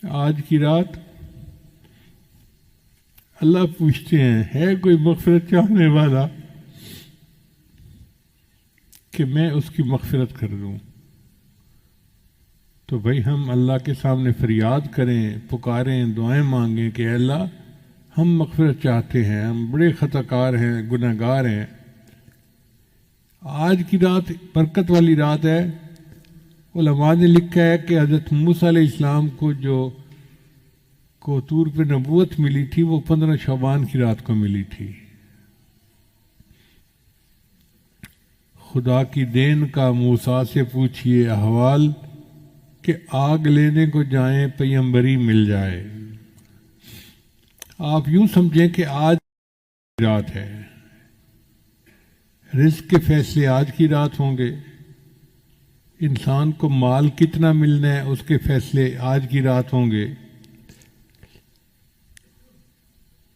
آج کی رات اللہ پوچھتے ہیں ہے کوئی مغفرت چاہنے والا کہ میں اس کی مغفرت کر دوں؟ تو بھائی ہم اللہ کے سامنے فریاد کریں، پکاریں، دعائیں مانگیں کہ اے اللہ ہم مغفرت چاہتے ہیں، ہم بڑے خطا کار ہیں، گناہ گار ہیں۔ آج کی رات برکت والی رات ہے۔ علماء نے لکھا ہے کہ حضرت موسیٰ علیہ السلام کو طور پہ نبوت ملی تھی، وہ 15 شعبان کی رات کو ملی تھی۔ خدا کی دین کا موسیٰ سے پوچھئے احوال کہ آگ لینے کو جائیں پیمبری مل جائے۔ آپ یوں سمجھیں کہ آج کی رات ہے، رزق کے فیصلے آج کی رات ہوں گے، انسان کو مال کتنا ملنا ہے اس کے فیصلے آج کی رات ہوں گے،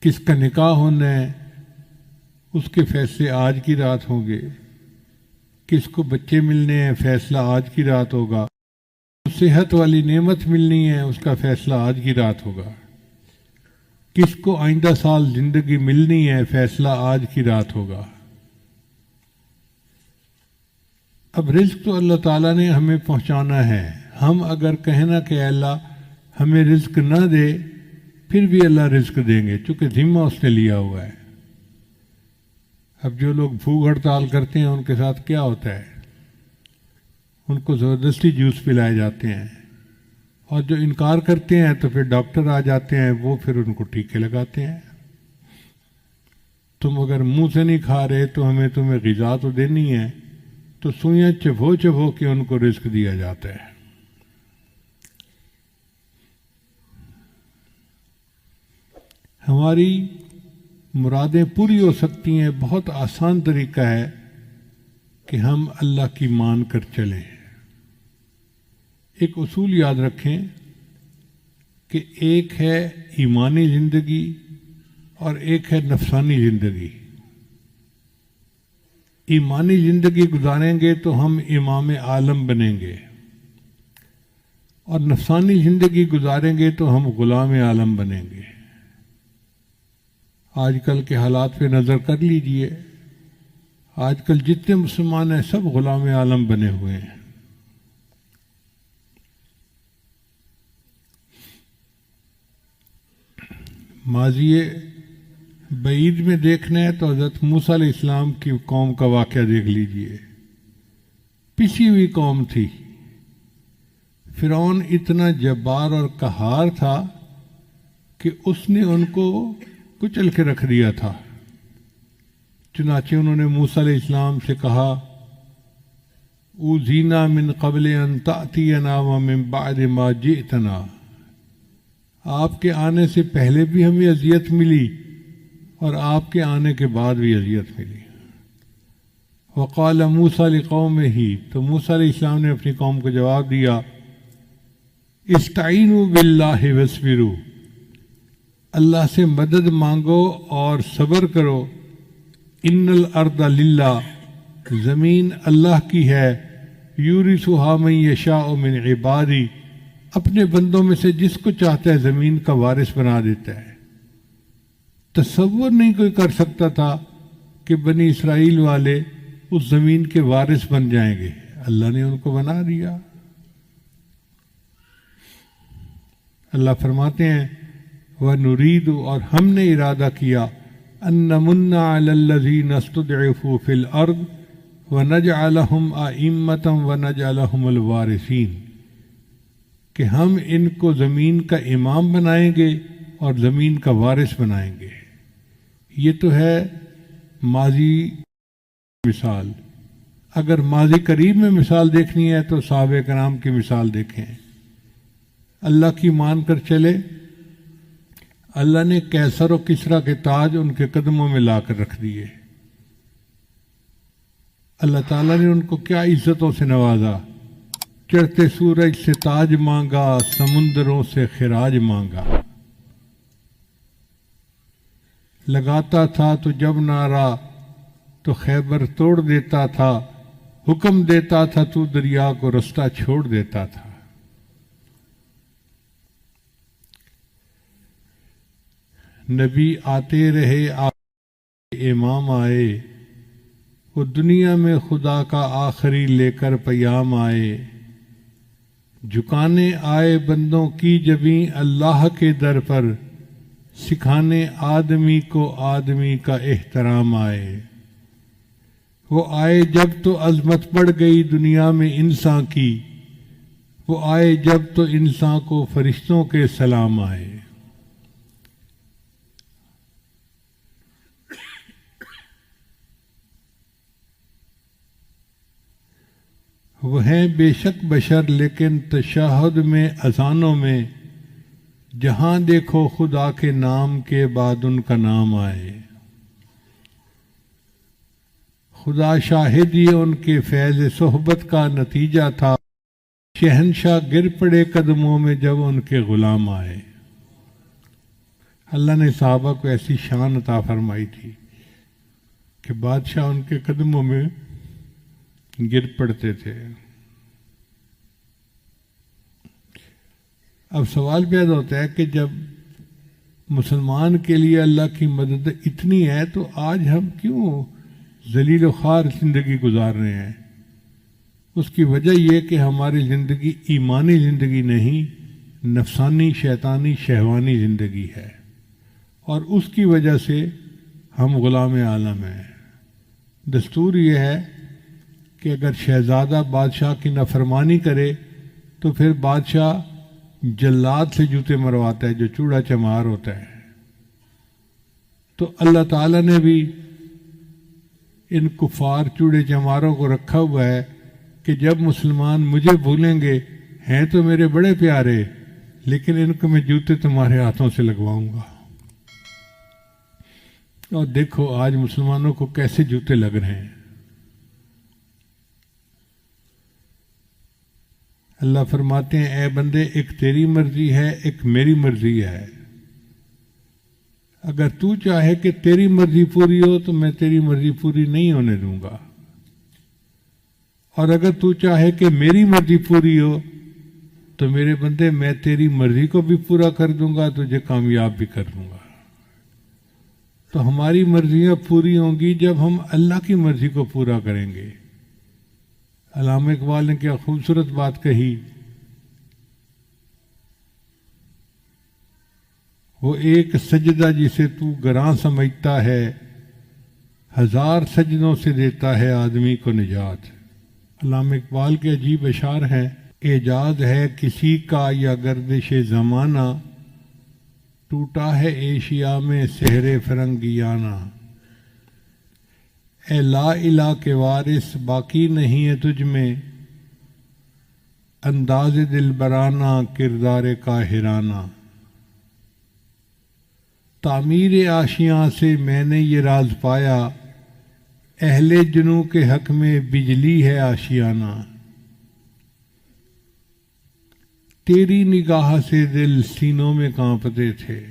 کس کا نکاح ہونا ہے اس کے فیصلے آج کی رات ہوں گے، کس کو بچے ملنے ہیں فیصلہ آج کی رات ہوگا، صحت والی نعمت ملنی ہے اس کا فیصلہ آج کی رات ہوگا، کس کو آئندہ سال زندگی ملنی ہے فیصلہ آج کی رات ہوگا۔ اب رزق تو اللہ تعالیٰ نے ہمیں پہنچانا ہے، ہم اگر کہیں نا کہ اللہ ہمیں رزق نہ دے پھر بھی اللہ رزق دیں گے، چونکہ ذمہ اس نے لیا ہوا ہے۔ اب جو لوگ بھوک ہڑتال کرتے ہیں ان کے ساتھ کیا ہوتا ہے؟ ان کو زبردستی جوس پلائے جاتے ہیں، اور جو انکار کرتے ہیں تو پھر ڈاکٹر آ جاتے ہیں، وہ پھر ان کو ٹیکے لگاتے ہیں۔ تم اگر منہ سے نہیں کھا رہے تو ہمیں تمہیں غذا تو دینی ہے، تو سوئیاں چبھو چبھو کے ان کو رزق دیا جاتا ہے۔ ہماری مرادیں پوری ہو سکتی ہیں، بہت آسان طریقہ ہے کہ ہم اللہ کی مان کر چلیں۔ ایک اصول یاد رکھیں کہ ایک ہے ایمانی زندگی اور ایک ہے نفسانی زندگی۔ ایمانی زندگی گزاریں گے تو ہم امام عالم بنیں گے، اور نفسانی زندگی گزاریں گے تو ہم غلام عالم بنیں گے۔ آج کل کے حالات پہ نظر کر لیجئے، آج کل جتنے مسلمان ہیں سب غلام عالم بنے ہوئے ہیں۔ ماضی بعید میں دیکھنا ہے تو حضرت موسیٰ علیہ السلام کی قوم کا واقعہ دیکھ لیجئے، پسی ہوئی قوم تھی۔ فرعون اتنا جبار اور قہار تھا کہ اس نے ان کو کچل کے رکھ دیا تھا۔ چنانچہ انہوں نے موسیٰ علیہ السلام سے کہا اوذینا من قبل ان تأتینا ومن بعد ما جئتنا، آپ کے آنے سے پہلے بھی ہمیں اذیت ملی اور آپ کے آنے کے بعد بھی اذیت ملی۔ وقال موسیٰ لقومہ، تو موسیٰ علیہ السلام نے اپنی قوم کو جواب دیا استعینوا باللہ واصبروا، اللہ سے مدد مانگو اور صبر کرو۔ ان الارض للہ، زمین اللہ کی ہے، یورثھا من یشاء من عبادی، اپنے بندوں میں سے جس کو چاہتا ہے زمین کا وارث بنا دیتا ہے۔ تصور نہیں کوئی کر سکتا تھا کہ بنی اسرائیل والے اس زمین کے وارث بن جائیں گے، اللہ نے ان کو بنا دیا۔ اللہ فرماتے ہیں وَنُرِيدُ، اور ہم نے ارادہ کیا أَن نَمُنَّ عَلَى الَّذِينَ اسْتُضْعِفُوا فِي الْأَرْضِ وَنَجْعَلَهُمْ أَئِمَّةً وَنَجْعَلَهُمُ الْوَارِثِينَ، کہ ہم ان کو زمین کا امام بنائیں گے اور زمین کا وارث بنائیں گے۔ یہ تو ہے ماضی مثال۔ اگر ماضی قریب میں مثال دیکھنی ہے تو صحابہ کرام کی مثال دیکھیں۔ اللہ کی مان کر چلے، اللہ نے کیسر و کسریٰ کے تاج ان کے قدموں میں لا کر رکھ دیے۔ اللہ تعالیٰ نے ان کو کیا عزتوں سے نوازا، چڑھتے سورج سے تاج مانگا، سمندروں سے خراج مانگا۔ لگاتا تھا تو جب نعرہ تو خیبر توڑ دیتا تھا، حکم دیتا تھا تو دریا کو رستہ چھوڑ دیتا تھا۔ نبی آتے رہے امام آئے، وہ دنیا میں خدا کا آخری لے کر پیام آئے، جھکانے آئے بندوں کی جبیں اللہ کے در پر، سکھانے آدمی کو آدمی کا احترام آئے۔ وہ آئے جب تو عظمت بڑھ گئی دنیا میں انسان کی، وہ آئے جب تو انسان کو فرشتوں کے سلام آئے۔ وہ ہیں بے شک بشر لیکن تشہد میں اذانوں میں، جہاں دیکھو خدا کے نام کے بعد ان کا نام آئے۔ خدا شاہد یہ ان کے فیض صحبت کا نتیجہ تھا، شہنشاہ گر پڑے قدموں میں جب ان کے غلام آئے۔ اللہ نے صحابہ کو ایسی شان عطا فرمائی تھی کہ بادشاہ ان کے قدموں میں گر پڑتے تھے۔ اب سوال پیدا ہوتا ہے کہ جب مسلمان کے لیے اللہ کی مدد اتنی ہے تو آج ہم کیوں ذلیل و خوار زندگی گزار رہے ہیں؟ اس کی وجہ یہ کہ ہماری زندگی ایمانی زندگی نہیں، نفسانی شیطانی شہوانی زندگی ہے، اور اس کی وجہ سے ہم غلام عالم ہیں۔ دستور یہ ہے کہ اگر شہزادہ بادشاہ کی نافرمانی کرے تو پھر بادشاہ جلاد سے جوتے مرواتا ہے، جو چوڑا چمار ہوتا ہے۔ تو اللہ تعالیٰ نے بھی ان کفار چوڑے چماروں کو رکھا ہوا ہے کہ جب مسلمان مجھے بھولیں گے، ہیں تو میرے بڑے پیارے، لیکن ان کو میں جوتے تمہارے ہاتھوں سے لگواؤں گا۔ اور دیکھو آج مسلمانوں کو کیسے جوتے لگ رہے ہیں۔ اللہ فرماتے ہیں اے بندے، ایک تیری مرضی ہے، ایک میری مرضی ہے۔ اگر تو چاہے کہ تیری مرضی پوری ہو تو میں تیری مرضی پوری نہیں ہونے دوں گا، اور اگر تو چاہے کہ میری مرضی پوری ہو تو میرے بندے میں تیری مرضی کو بھی پورا کر دوں گا، تجھے کامیاب بھی کر دوں گا۔ تو ہماری مرضیاں پوری ہوں گی جب ہم اللہ کی مرضی کو پورا کریں گے۔ علامہ اقبال نے کیا خوبصورت بات کہی، وہ ایک سجدہ جسے تو گراں سمجھتا ہے، ہزار سجدوں سے دیتا ہے آدمی کو نجات۔ علامہ اقبال کے عجیب اشعار ہیں، اعجاز ہے کسی کا یا گردش زمانہ، ٹوٹا ہے ایشیا میں سحر فرنگیانہ۔ اے لا الہ کے وارث باقی نہیں ہے تجھ میں، انداز دلبرانہ کردار کاہرانہ۔ تعمیر آشیاں سے میں نے یہ راز پایا، اہل جنوں کے حق میں بجلی ہے آشیانہ۔ تیری نگاہ سے دل سینوں میں کانپتے تھے۔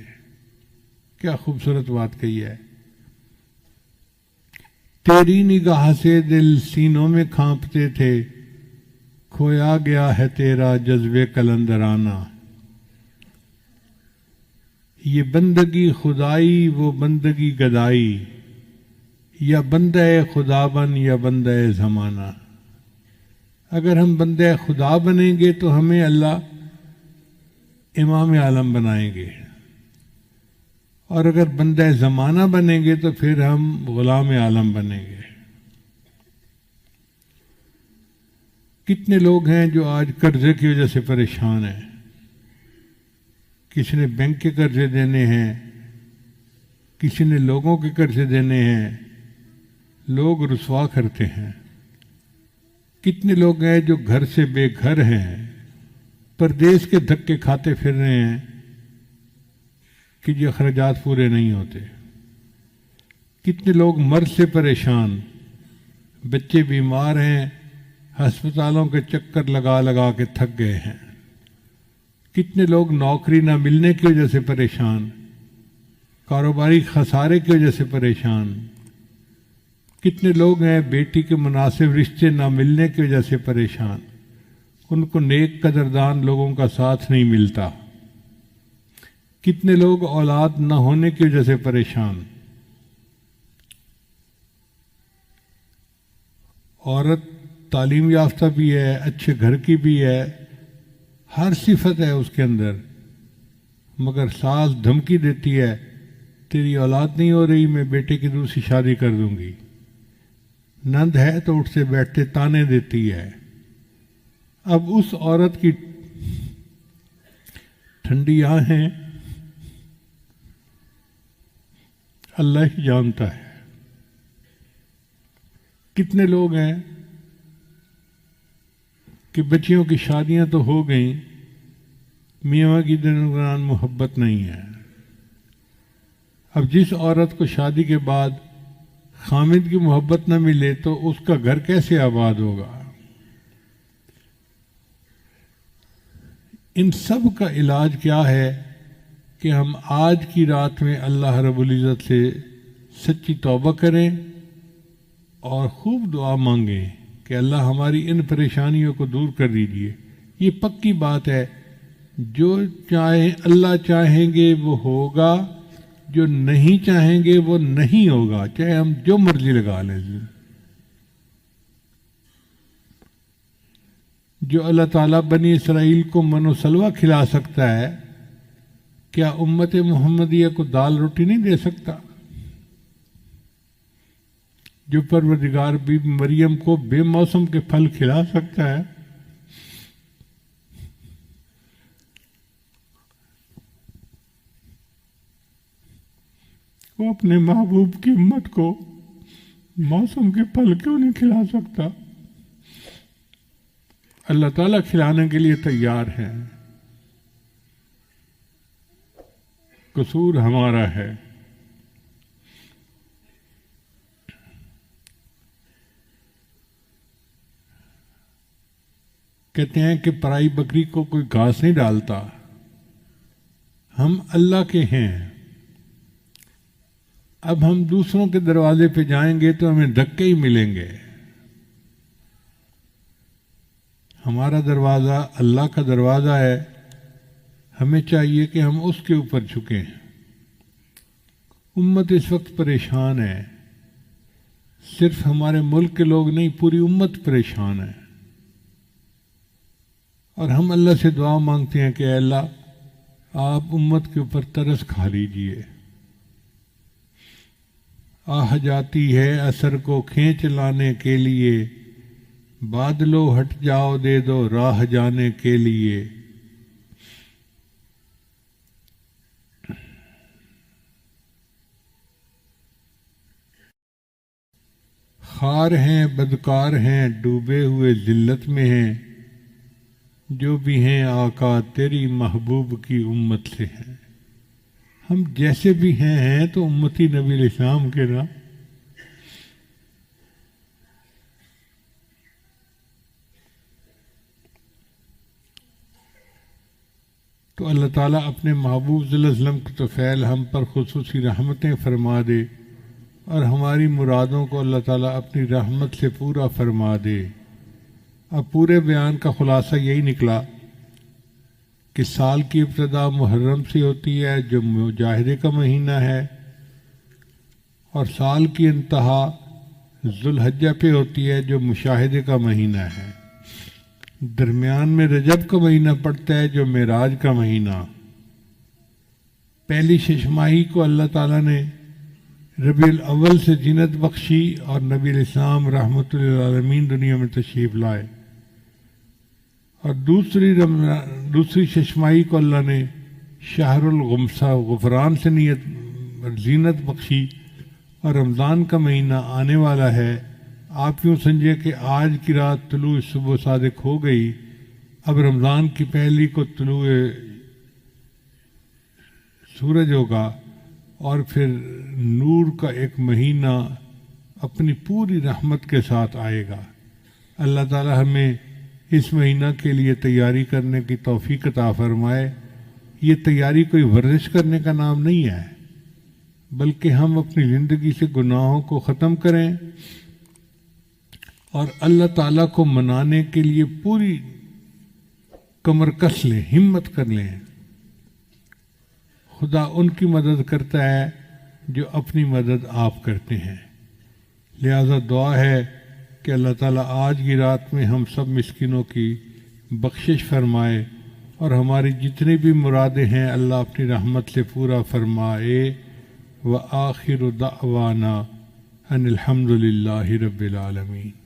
کیا خوبصورت بات کہی ہے، تیری نگاہ سے دل سینوں میں کانپتے تھے، کھویا گیا ہے تیرا جذبے قلندرانہ۔ یہ بندگی خدائی وہ بندگی گدائی، یا بندہ خدا بن یا بندہ زمانہ۔ اگر ہم بندہ خدا بنیں گے تو ہمیں اللہ امام عالم بنائیں گے، اور اگر بندہ زمانہ بنیں گے تو پھر ہم غلام عالم بنیں گے۔ کتنے لوگ ہیں جو آج قرضے کی وجہ سے پریشان ہیں، کسی نے بینک کے قرضے دینے ہیں، کسی نے لوگوں کے قرضے دینے ہیں، لوگ رسوا کرتے ہیں۔ کتنے لوگ ہیں جو گھر سے بے گھر ہیں، پردیس کے دھکے کھاتے پھر رہے ہیں کہ یہ اخراجات پورے نہیں ہوتے۔ کتنے لوگ مرض سے پریشان، بچے بیمار ہیں، ہسپتالوں کے چکر لگا لگا کے تھک گئے ہیں۔ کتنے لوگ نوکری نہ ملنے کی وجہ سے پریشان، کاروباری خسارے کی وجہ سے پریشان۔ کتنے لوگ ہیں بیٹی کے مناسب رشتے نہ ملنے کی وجہ سے پریشان، ان کو نیک قدردان لوگوں کا ساتھ نہیں ملتا۔ کتنے لوگ اولاد نہ ہونے کی وجہ سے پریشان. عورت تعلیم یافتہ بھی ہے، اچھے گھر کی بھی ہے، ہر صفت ہے اس کے اندر، مگر ساس دھمکی دیتی ہے تیری اولاد نہیں ہو رہی، میں بیٹے کی دوسری شادی کر دوں گی. نند ہے تو اٹھتے بیٹھتے تانے دیتی ہے. اب اس عورت کی ٹھنڈی آنکھیں اللہ ہی جانتا ہے. کتنے لوگ ہیں کہ بچیوں کی شادیاں تو ہو گئیں، میاں کی درمیان محبت نہیں ہے. اب جس عورت کو شادی کے بعد خامد کی محبت نہ ملے تو اس کا گھر کیسے آباد ہوگا؟ ان سب کا علاج کیا ہے کہ ہم آج کی رات میں اللہ رب العزت سے سچی توبہ کریں اور خوب دعا مانگیں کہ اللہ ہماری ان پریشانیوں کو دور کر دیجیے. یہ پکی بات ہے، جو چاہیں اللہ چاہیں گے وہ ہوگا، جو نہیں چاہیں گے وہ نہیں ہوگا، چاہے ہم جو مرضی لگا لیں. جو اللہ تعالیٰ بنی اسرائیل کو من و سلوہ کھلا سکتا ہے، کیا امت محمدیہ کو دال روٹی نہیں دے سکتا؟ جو پروردگار بی مریم کو بے موسم کے پھل کھلا سکتا ہے، وہ اپنے محبوب کی امت کو موسم کے پھل کیوں نہیں کھلا سکتا؟ اللہ تعالیٰ کھلانے کے لیے تیار ہے، قصور ہمارا ہے. کہتے ہیں کہ پرائی بکری کو کوئی گھاس نہیں ڈالتا. ہم اللہ کے ہیں. اب ہم دوسروں کے دروازے پہ جائیں گے تو ہمیں دھکے ہی ملیں گے. ہمارا دروازہ اللہ کا دروازہ ہے، ہمیں چاہیے کہ ہم اس کے اوپر جھکیں. امت اس وقت پریشان ہے، صرف ہمارے ملک کے لوگ نہیں، پوری امت پریشان ہے. اور ہم اللہ سے دعا مانگتے ہیں کہ اے اللہ آپ امت کے اوپر ترس کھا لیجئے. آہ جاتی ہے اثر کو کھینچ لانے کے لیے، بادلو ہٹ جاؤ دے دو راہ جانے کے لیے. خار ہیں بدکار ہیں ڈوبے ہوئے ذلت میں ہیں، جو بھی ہیں آقا تیری محبوب کی امت سے ہیں. ہم جیسے بھی ہیں تو امتی نبی علیہ السلام کے نا. تو اللہ تعالیٰ اپنے محبوب صلی اللہ علیہ وسلم کی طفیل ہم پر خصوصی رحمتیں فرما دے، اور ہماری مرادوں کو اللہ تعالیٰ اپنی رحمت سے پورا فرما دے. اب پورے بیان کا خلاصہ یہی نکلا کہ سال کی ابتدا محرم سے ہوتی ہے جو مجاہدے کا مہینہ ہے، اور سال کی انتہا ذوالحجہ پہ ہوتی ہے جو مشاہدے کا مہینہ ہے. درمیان میں رجب کا مہینہ پڑتا ہے جو معراج کا مہینہ. پہلی ششماہی کو اللہ تعالیٰ نے ربیع الاول سے زینت بخشی اور نبی علیہ السلام رحمۃ للعالمین دنیا میں تشریف لائے، اور دوسری ششماہی کو اللہ نے شہر الغمسہ غفران سے نیت زینت بخشی، اور رمضان کا مہینہ آنے والا ہے. آپ یوں سمجھے کہ آج کی رات طلوع صبح صادق ہو گئی، اب رمضان کی پہلی کو طلوع سورج ہوگا، اور پھر نور کا ایک مہینہ اپنی پوری رحمت کے ساتھ آئے گا. اللہ تعالی ہمیں اس مہینہ کے لیے تیاری کرنے کی توفیق عطا فرمائے. یہ تیاری کوئی ورزش کرنے کا نام نہیں ہے، بلکہ ہم اپنی زندگی سے گناہوں کو ختم کریں اور اللہ تعالیٰ کو منانے کے لیے پوری کمر کس لیں، ہمت کر لیں. خدا ان کی مدد کرتا ہے جو اپنی مدد آپ کرتے ہیں۔ لہذا دعا ہے کہ اللہ تعالیٰ آج کی رات میں ہم سب مسکینوں کی بخشش فرمائے اور ہماری جتنی بھی مرادیں ہیں اللہ اپنی رحمت سے پورا فرمائے۔ وآخر دعوانا ان الحمد للہ رب العالمین۔